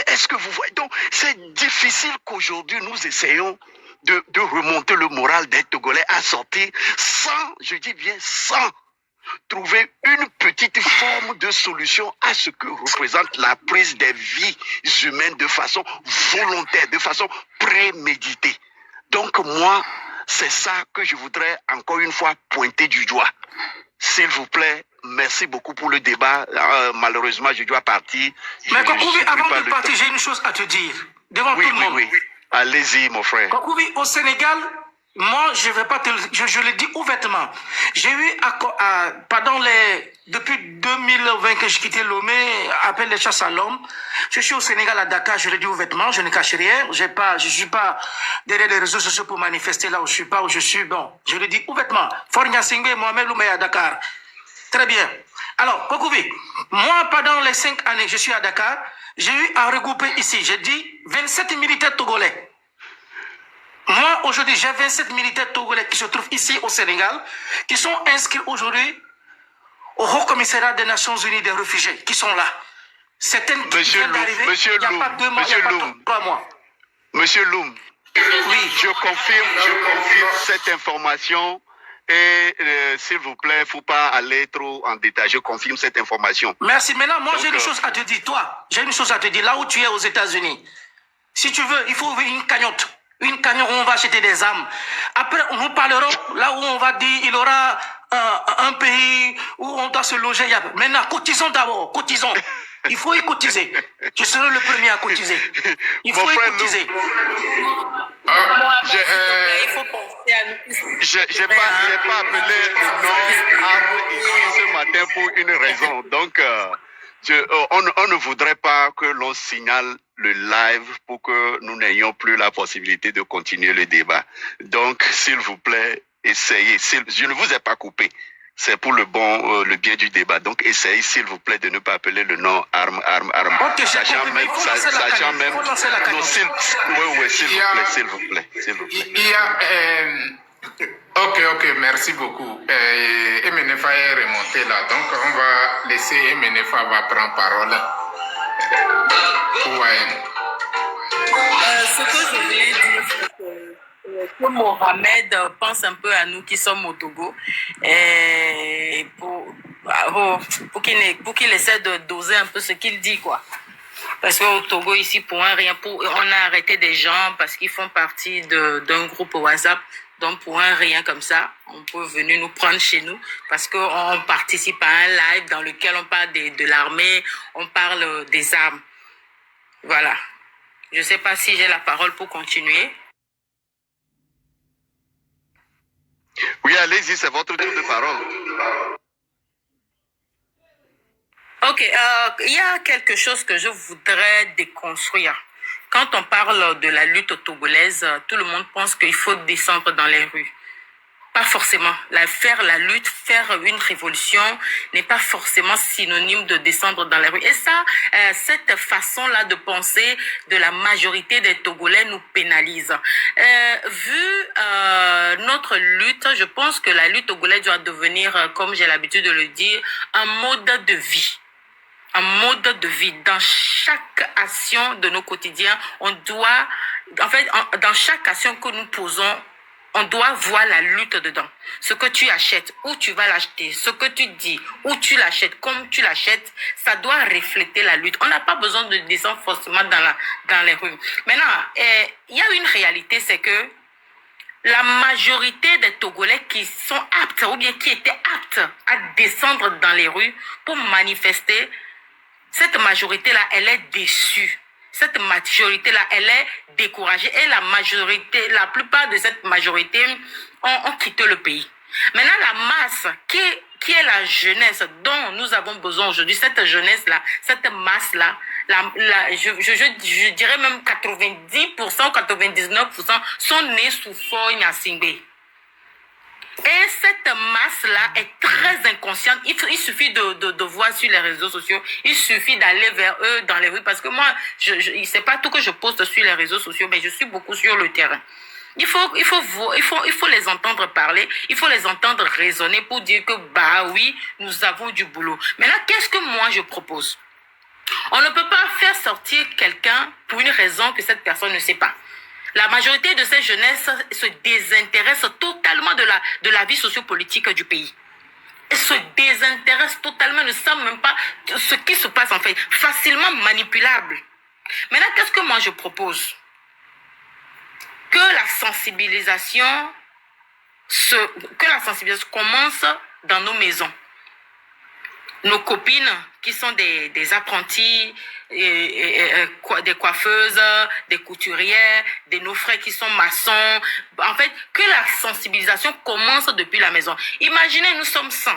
Est-ce que vous voyez? Donc, c'est difficile qu'aujourd'hui nous essayons de remonter le moral des Togolais à sortir sans, je dis bien sans, trouver une petite forme de solution à ce que représente la prise des vies humaines de façon volontaire, de façon préméditée. Donc moi, c'est ça que je voudrais encore une fois pointer du doigt. S'il vous plaît, merci beaucoup pour le débat. Malheureusement, je dois partir. Mais Kokouvi, avant de partir, j'ai une chose à te dire. Devant tout le monde. Oui. Allez-y, mon frère. Kokouvi, au Sénégal, moi, je vais pas te je le dis ouvertement. J'ai eu depuis 2020 que j'ai quitté Lomé, appel les chasses à l'homme. Je suis au Sénégal à Dakar, je le dis ouvertement, je ne cache rien. Je suis pas derrière les réseaux sociaux pour manifester là où je suis. Bon, je le dis ouvertement. Fornia Singé, Mohamed Loumé à Dakar. Très bien. Alors, Kokouvi, moi, pendant les 5 années que je suis à Dakar, j'ai eu à regrouper ici, j'ai dit 27 militaires togolais. Moi, aujourd'hui, j'ai 27 militaires togolais qui se trouvent ici au Sénégal, qui sont inscrits aujourd'hui au Haut Commissariat des Nations Unies des réfugiés, qui sont là. Certaines qui viennent d'arriver, il n'y a pas 2 mois, il n'y a pas 3 mois. Monsieur Loum, oui. je confirme cette information et s'il vous plaît, il ne faut pas aller trop en détail. Je confirme cette information. Merci. Maintenant, moi, j'ai une chose à te dire. Toi, j'ai une chose à te dire. Là où tu es aux États-Unis, si tu veux, il faut ouvrir une cagnotte. Une cagnotte où on va acheter des armes. Après, nous parlerons là où on va dire il y aura un pays où on doit se loger. Maintenant, cotisons d'abord, cotisons. Il faut y cotiser. Je serai le premier à cotiser. Il faut y cotiser. Il faut penser à nous. Je n'ai pas appelé le nom arme ici ce matin pour une raison. Donc, on ne voudrait pas que l'on signale le live pour que nous n'ayons plus la possibilité de continuer le débat. Donc, s'il vous plaît, essayez. Je ne vous ai pas coupé. C'est pour le bien du débat. Donc, essayez, s'il vous plaît, de ne pas appeler le nom arme. Ok, sachant même. Non, s'il vous plaît. Il y a... Ok, merci beaucoup. Emenefa est remonté là, donc on va laisser Emenefa va prendre parole. Ouais. Ce que je voulais dire, c'est que Mohamed pense un peu à nous qui sommes au Togo et pour qu'il essaie de doser un peu ce qu'il dit, quoi. Parce qu'au Togo, ici, on a arrêté des gens parce qu'ils font partie d'un groupe WhatsApp. Donc, pour un rien comme ça, on peut venir nous prendre chez nous parce qu'on participe à un live dans lequel on parle de l'armée, on parle des armes. Voilà. Je ne sais pas si j'ai la parole pour continuer. Oui, allez-y, c'est votre tour de parole. Ok, il y a quelque chose que je voudrais déconstruire. Quand on parle de la lutte togolaise, tout le monde pense qu'il faut descendre dans les rues. Pas forcément. Faire la lutte, faire une révolution n'est pas forcément synonyme de descendre dans les rues. Et ça, cette façon-là de penser de la majorité des Togolais nous pénalise. Vu notre lutte, je pense que la lutte togolaise doit devenir, comme j'ai l'habitude de le dire, un mode de vie. Un mode de vie. Dans chaque action de nos quotidiens, on doit, en fait, dans chaque action que nous posons, on doit voir la lutte dedans. Ce que tu achètes, où tu vas l'acheter, ce que tu dis, où tu l'achètes, comme tu l'achètes, ça doit refléter la lutte. On n'a pas besoin de descendre forcément dans les rues. Maintenant, il y a une réalité, c'est que la majorité des Togolais qui sont aptes ou bien qui étaient aptes à descendre dans les rues pour manifester, cette majorité-là, elle est déçue. Cette majorité-là, elle est découragée. Et la plupart de cette majorité ont quitté le pays. Maintenant, la masse qui est la jeunesse dont nous avons besoin aujourd'hui, cette jeunesse-là, cette masse-là, je dirais même 90% ou 99% sont nés sous Faure Gnassingbé. Et cette masse-là est très inconsciente. Il suffit de voir sur les réseaux sociaux. Il suffit d'aller vers eux dans les rues. Parce que moi, c'est pas tout que je poste sur les réseaux sociaux, mais je suis beaucoup sur le terrain. Il faut les entendre parler. Il faut les entendre raisonner pour dire que, bah oui, nous avons du boulot. Maintenant, qu'est-ce que moi je propose? On ne peut pas faire sortir quelqu'un pour une raison que cette personne ne sait pas. La majorité de ces jeunesses se désintéressent totalement de la vie sociopolitique du pays. Elles se désintéressent totalement, ne savent même pas ce qui se passe en fait. Facilement manipulable. Maintenant, qu'est-ce que moi je propose? Que la sensibilisation commence dans nos maisons. Nos copines qui sont des apprentis, des coiffeuses, des couturières, nos frères qui sont maçons. En fait, que la sensibilisation commence depuis la maison. Imaginez, nous sommes 100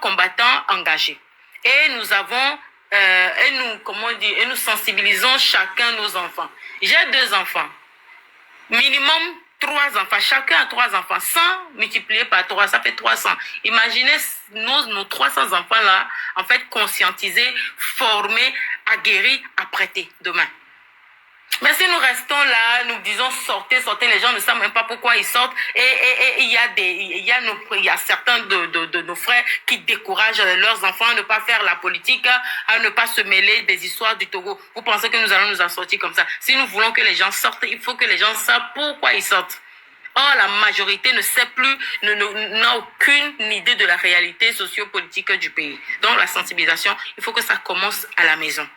combattants engagés. Et nous avons, et nous sensibilisons chacun nos enfants. J'ai 2 enfants. Minimum 3 enfants, chacun a 3 enfants, 100 multiplié par 3, ça fait 300. Imaginez nos 300 enfants-là, en fait, conscientisés, formés, aguerris, apprêtés demain. Mais si nous restons là, nous disons sortez, les gens ne savent même pas pourquoi ils sortent. Et il y a certains de nos frères qui découragent leurs enfants à ne pas faire la politique, à ne pas se mêler des histoires du Togo. Vous pensez que nous allons nous en sortir comme ça? Si nous voulons que les gens sortent, il faut que les gens savent pourquoi ils sortent. Or, la majorité ne sait plus, n'a aucune idée de la réalité sociopolitique du pays. Donc, la sensibilisation, il faut que ça commence à la maison.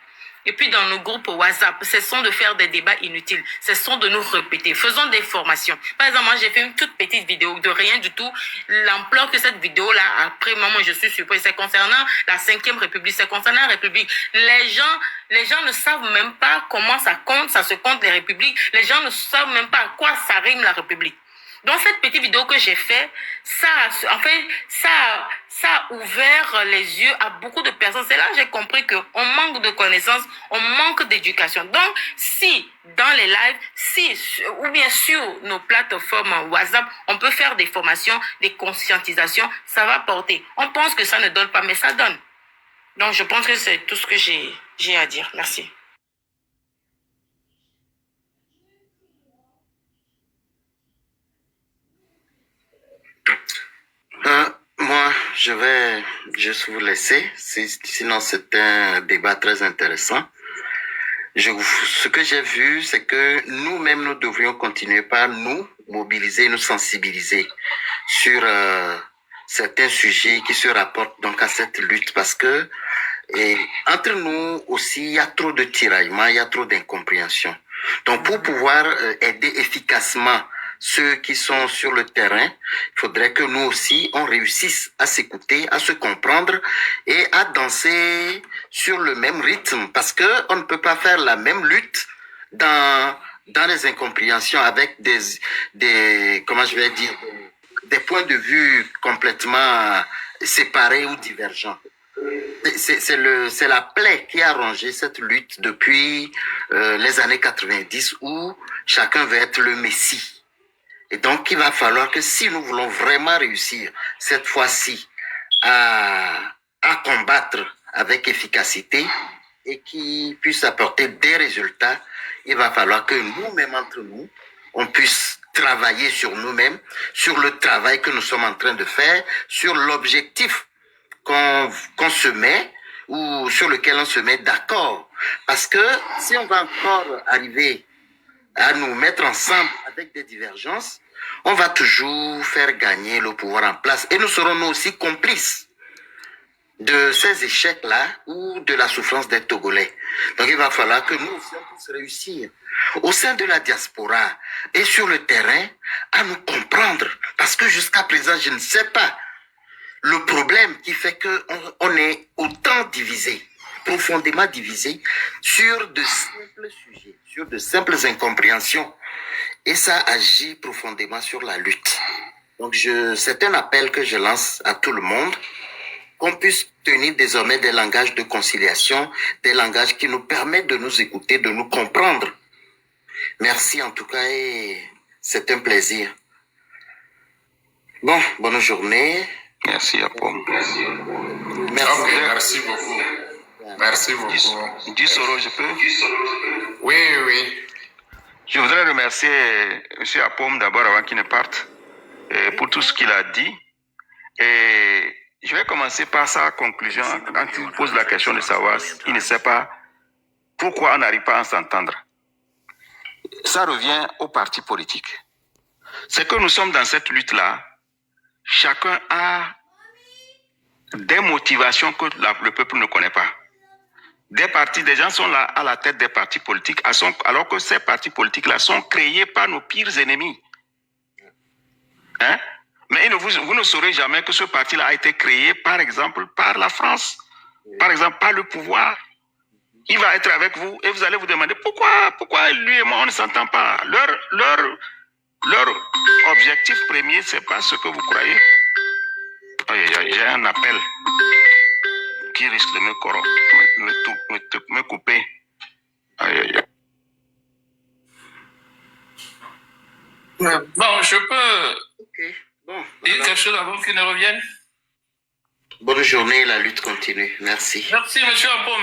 Et puis dans nos groupes WhatsApp, cessons de faire des débats inutiles. Cessons de nous répéter. Faisons des formations. Par exemple, moi, j'ai fait une toute petite vidéo de rien du tout. L'ampleur que cette vidéo-là a pris, moi, je suis surprise. C'est concernant la 5e République. C'est concernant la République. Les gens ne savent même pas comment ça se compte les républiques. Les gens ne savent même pas à quoi ça rime la République. Dans cette petite vidéo que j'ai fait, ça a ouvert les yeux à beaucoup de personnes. C'est là que j'ai compris qu'on manque de connaissances, on manque d'éducation. Donc, si dans les lives, ou bien sur nos plateformes WhatsApp, on peut faire des formations, des conscientisations, ça va porter. On pense que ça ne donne pas, mais ça donne. Donc, je pense que c'est tout ce que j'ai à dire. Merci. Moi, je vais juste vous laisser. Sinon, c'est un débat très intéressant. Ce que j'ai vu, c'est que nous-mêmes, nous devrions continuer par nous mobiliser, nous sensibiliser sur certains sujets qui se rapportent donc à cette lutte, parce que entre nous aussi, il y a trop de tiraillements, il y a trop d'incompréhension. Donc, pour pouvoir aider efficacement ceux qui sont sur le terrain, il faudrait que nous aussi, on réussisse à s'écouter, à se comprendre et à danser sur le même rythme, parce que on ne peut pas faire la même lutte dans les incompréhensions avec des points de vue complètement séparés ou divergents. C'est la plaie qui a rongé cette lutte depuis les années 90 où chacun veut être le messie. Et donc, il va falloir que si nous voulons vraiment réussir cette fois-ci à combattre avec efficacité et qui puisse apporter des résultats, il va falloir que nous-mêmes entre nous, on puisse travailler sur nous-mêmes, sur le travail que nous sommes en train de faire, sur l'objectif qu'on se met ou sur lequel on se met d'accord. Parce que si on va encore arriver à nous mettre ensemble avec des divergences, on va toujours faire gagner le pouvoir en place. Et nous serons nous aussi complices de ces échecs-là ou de la souffrance des Togolais. Donc il va falloir que nous aussi on puisse réussir au sein de la diaspora et sur le terrain à nous comprendre. Parce que jusqu'à présent, je ne sais pas le problème qui fait qu'on est autant divisé, profondément divisé sur de simples sujets, sur de simples incompréhensions. Et ça agit profondément sur la lutte. Donc c'est un appel que je lance à tout le monde, qu'on puisse tenir désormais des langages de conciliation, des langages qui nous permettent de nous écouter, de nous comprendre. Merci en tout cas et c'est un plaisir. Bon, bonne journée. Merci, Apom. Merci. Ok, merci beaucoup. Merci beaucoup. Du Soro, je peux? Oui, oui. Je voudrais remercier M. Apom d'abord avant qu'il ne parte pour tout ce qu'il a dit. Et je vais commencer par sa conclusion quand il pose la question de savoir il ne sait pas pourquoi on n'arrive pas à s'entendre. Ça revient aux partis politiques. C'est que nous sommes dans cette lutte-là. Chacun a des motivations que le peuple ne connaît pas. Des gens sont là à la tête des partis politiques, alors que ces partis politiques-là sont créés par nos pires ennemis. Hein? Mais vous ne saurez jamais que ce parti-là a été créé, par exemple, par la France, par exemple, par le pouvoir. Il va être avec vous et vous allez vous demander pourquoi lui et moi, on ne s'entend pas. Leur objectif premier, ce n'est pas ce que vous croyez. J'ai un appel qui risque de me couper. Bon, je peux Bon, dire quelque chose avant qu'il ne revienne? bonne journée, la lutte continue. Merci. Merci, M. Apom.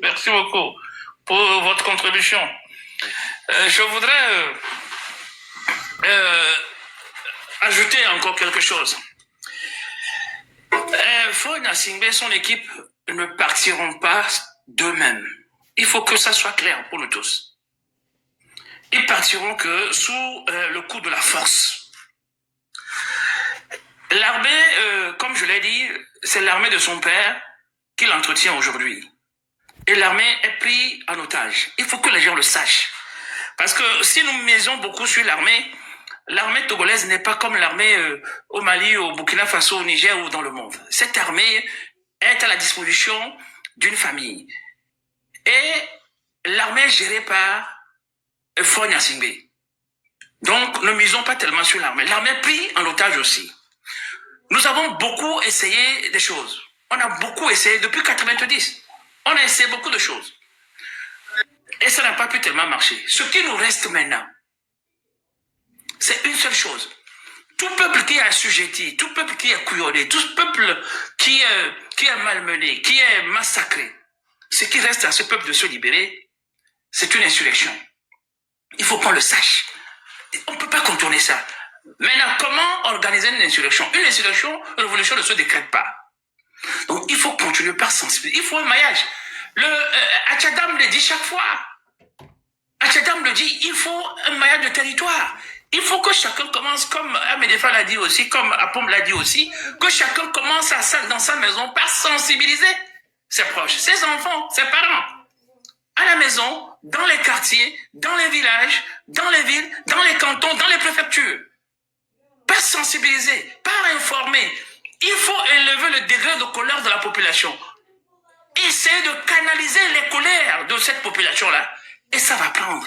Merci beaucoup pour votre contribution. Je voudrais ajouter encore quelque chose. Faure Gnassingbé et son équipe ne partiront pas d'eux-mêmes. Il faut que ça soit clair pour nous tous. Ils partiront que sous le coup de la force. L'armée, comme je l'ai dit, c'est l'armée de son père qu'il entretient aujourd'hui. Et l'armée est prise en otage. Il faut que les gens le sachent. Parce que si nous misons beaucoup sur l'armée togolaise n'est pas comme l'armée au Mali, au Burkina Faso, au Niger ou dans le monde. Cette armée est à la disposition d'une famille. Et l'armée est gérée par Faure Gnassingbé. Donc, ne misons pas tellement sur l'armée. L'armée est prise en otage aussi. Nous avons beaucoup essayé des choses. On a beaucoup essayé depuis 1990. On a essayé beaucoup de choses. Et ça n'a pas pu tellement marcher. Ce qui nous reste maintenant, c'est une seule chose. Tout peuple qui est assujetti, tout peuple qui est couillonné, tout peuple qui est malmené, qui est massacré, ce qui reste à ce peuple de se libérer, c'est une insurrection. Il faut qu'on le sache. On ne peut pas contourner ça. Maintenant, comment organiser une insurrection? Une insurrection, une révolution ne se décrète pas. Donc, il faut continuer par sensibiliser. Il faut un maillage. Atchadam le dit chaque fois. Atchadam le dit, il faut un maillage de territoire. Il faut que chacun commence, comme Amédéfa l'a dit aussi, comme Apom l'a dit aussi, que chacun commence dans sa maison par sensibiliser ses proches, ses enfants, ses parents. À la maison, dans les quartiers, dans les villages, dans les villes, dans les cantons, dans les préfectures. Par sensibiliser, par informer. Il faut élever le degré de colère de la population. Essayer de canaliser les colères de cette population-là. Et ça va prendre.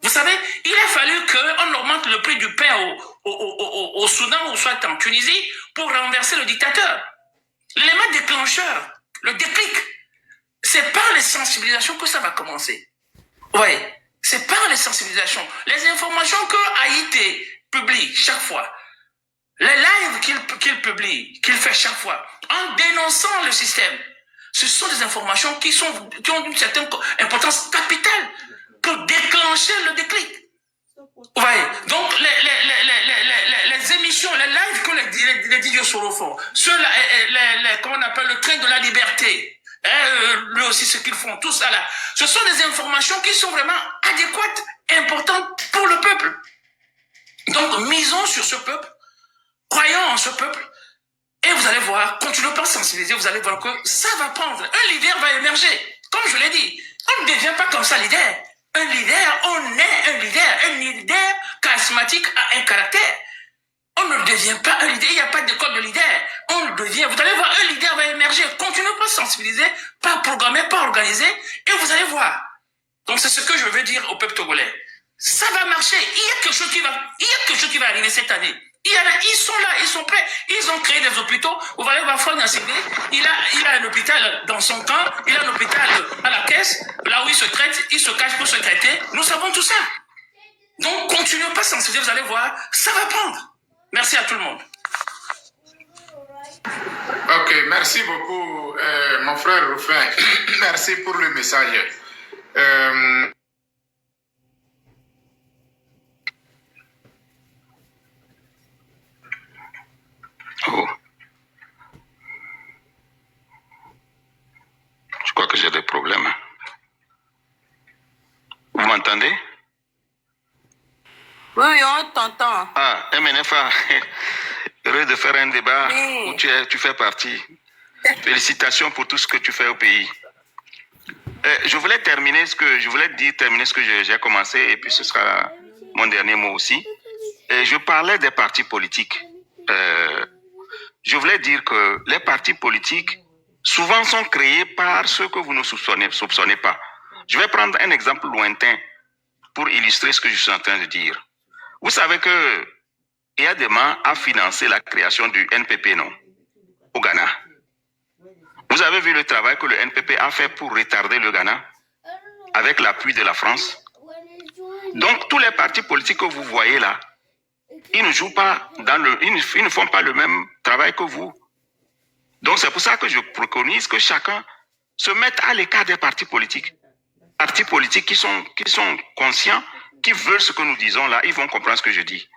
Vous savez, il a fallu qu'on augmente le prix du pain au Soudan ou soit en Tunisie pour renverser le dictateur. L'élément déclencheur, le déclic, c'est par les sensibilisations que ça va commencer. Oui, c'est par les sensibilisations. Les informations que Haïti publie chaque fois, les lives qu'il publie, qu'il fait chaque fois, en dénonçant le système, ce sont des informations qui ont une certaine importance capitale pour déclencher le déclic. Vous voyez, donc les émissions, les lives que les DJ Soro font, comment on appelle le train de la liberté, lui aussi ce qu'ils font, tout ça là. Ce sont des informations qui sont vraiment adéquates, importantes pour le peuple. Donc, misons sur ce peuple, croyons en ce peuple, et vous allez voir, continuez pas à sensibiliser, vous allez voir que ça va prendre. Un leader va émerger. Comme je l'ai dit, on ne devient pas comme ça leader. Un leader, on est un leader. Un leader charismatique a un caractère. On ne devient pas un leader, il n'y a pas d'école de leader. On le devient, vous allez voir, un leader va émerger. Continuez pas à sensibiliser, pas programmer, pas organiser, et vous allez voir. Donc c'est ce que je veux dire au peuple togolais. Ça va marcher. Il y a quelque chose qui va arriver cette année. Ils sont là, ils sont prêts. Ils ont créé des hôpitaux. Vous voyez, Bafouane Nassingbe, il a un hôpital dans son camp, il a un hôpital à la caisse, là où il se traite, il se cache pour se traiter. Nous savons tout ça. Donc, continuez pas à sensibiliser, vous allez voir, ça va prendre. Merci à tout le monde. Ok, merci beaucoup, mon frère Rufin. Merci pour le message. Oh. Je crois que j'ai des problèmes. Vous m'entendez? Oui, on t'entend. Ah, MNFA, heureux de faire un débat où tu fais partie. Félicitations pour tout ce que tu fais au pays. Je voulais terminer ce que j'ai commencé, et puis ce sera mon dernier mot aussi. Je parlais des partis politiques. Je voulais dire que les partis politiques souvent sont créés par ceux que vous ne soupçonnez pas. Je vais prendre un exemple lointain pour illustrer ce que je suis en train de dire. Vous savez que Eyadema a financé la création du NPP, non? Au Ghana. Vous avez vu le travail que le NPP a fait pour retarder le Ghana avec l'appui de la France. Donc, tous les partis politiques que vous voyez là, ils ne jouent pas ils ne font pas le même travail que vous. Donc, c'est pour ça que je préconise que chacun se mette à l'écart des partis politiques. Partis politiques qui sont conscients, qui veulent ce que nous disons là, ils vont comprendre ce que je dis.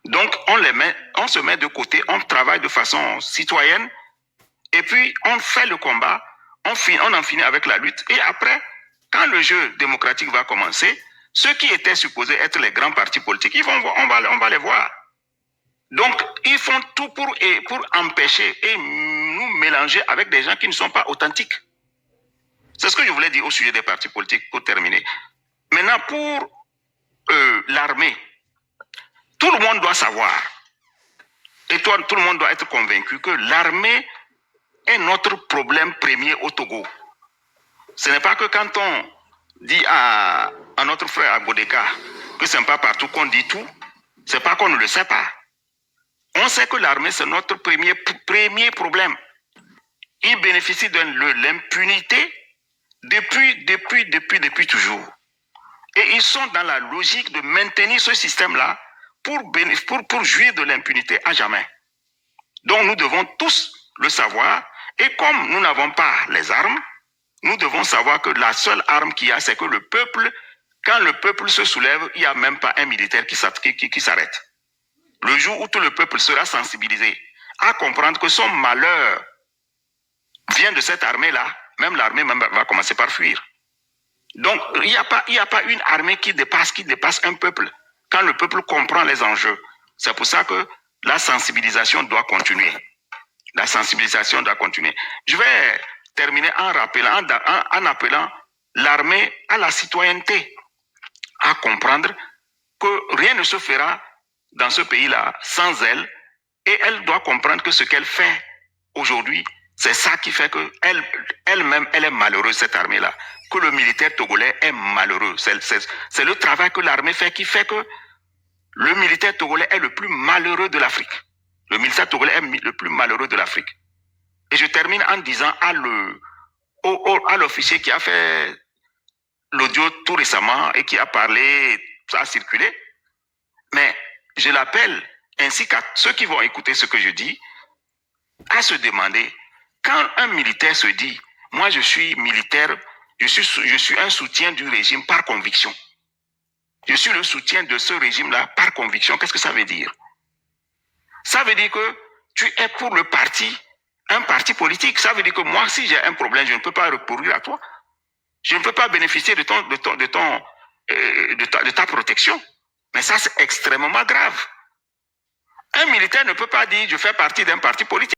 Donc, on se met de côté, on travaille de façon citoyenne, et puis on fait le combat, on en finit avec la lutte, et après, quand le jeu démocratique va commencer, ceux qui étaient supposés être les grands partis politiques, on va les voir. Donc, ils font tout pour empêcher et nous mélanger avec des gens qui ne sont pas authentiques. C'est ce que je voulais dire au sujet des partis politiques pour terminer. Maintenant, pour l'armée, tout le monde doit savoir, et tout le monde doit être convaincu que l'armée est notre problème premier au Togo. Ce n'est pas que quand on dit à notre frère Agodeka que ce n'est pas partout qu'on dit tout, c'est pas qu'on ne le sait pas. On sait que l'armée, c'est notre premier problème. Ils bénéficient de l'impunité depuis toujours. Et ils sont dans la logique de maintenir ce système-là pour jouir de l'impunité à jamais. Donc nous devons tous le savoir. Et comme nous n'avons pas les armes, nous devons savoir que la seule arme qu'il y a, c'est que le peuple, quand le peuple se soulève, il n'y a même pas un militaire qui s'arrête. Le jour où tout le peuple sera sensibilisé à comprendre que son malheur vient de cette armée-là, même l'armée va commencer par fuir. Donc, il n'y a pas une armée qui dépasse un peuple. Quand le peuple comprend les enjeux, c'est pour ça que la sensibilisation doit continuer. La sensibilisation doit continuer. Je vais terminer en appelant l'armée à la citoyenneté, à comprendre que rien ne se fera dans ce pays-là sans elle, et elle doit comprendre que ce qu'elle fait aujourd'hui, c'est ça qui fait que elle-même, elle est malheureuse, cette armée-là, que le militaire togolais est malheureux. C'est le travail que l'armée fait qui fait que le militaire togolais est le plus malheureux de l'Afrique. Le militaire togolais est le plus malheureux de l'Afrique. Et je termine en disant à l'officier qui a fait l'audio tout récemment et qui a parlé, ça a circulé, mais je l'appelle, ainsi qu'à ceux qui vont écouter ce que je dis, à se demander, quand un militaire se dit, moi je suis militaire, je suis un soutien du régime par conviction. Je suis le soutien de ce régime-là par conviction. Qu'est-ce que ça veut dire? Ça veut dire que tu es pour le parti un parti politique. Ça veut dire que moi, si j'ai un problème, je ne peux pas recourir à toi. Je ne peux pas bénéficier de ta protection. Mais ça, c'est extrêmement grave. Un militaire ne peut pas dire je fais partie d'un parti politique.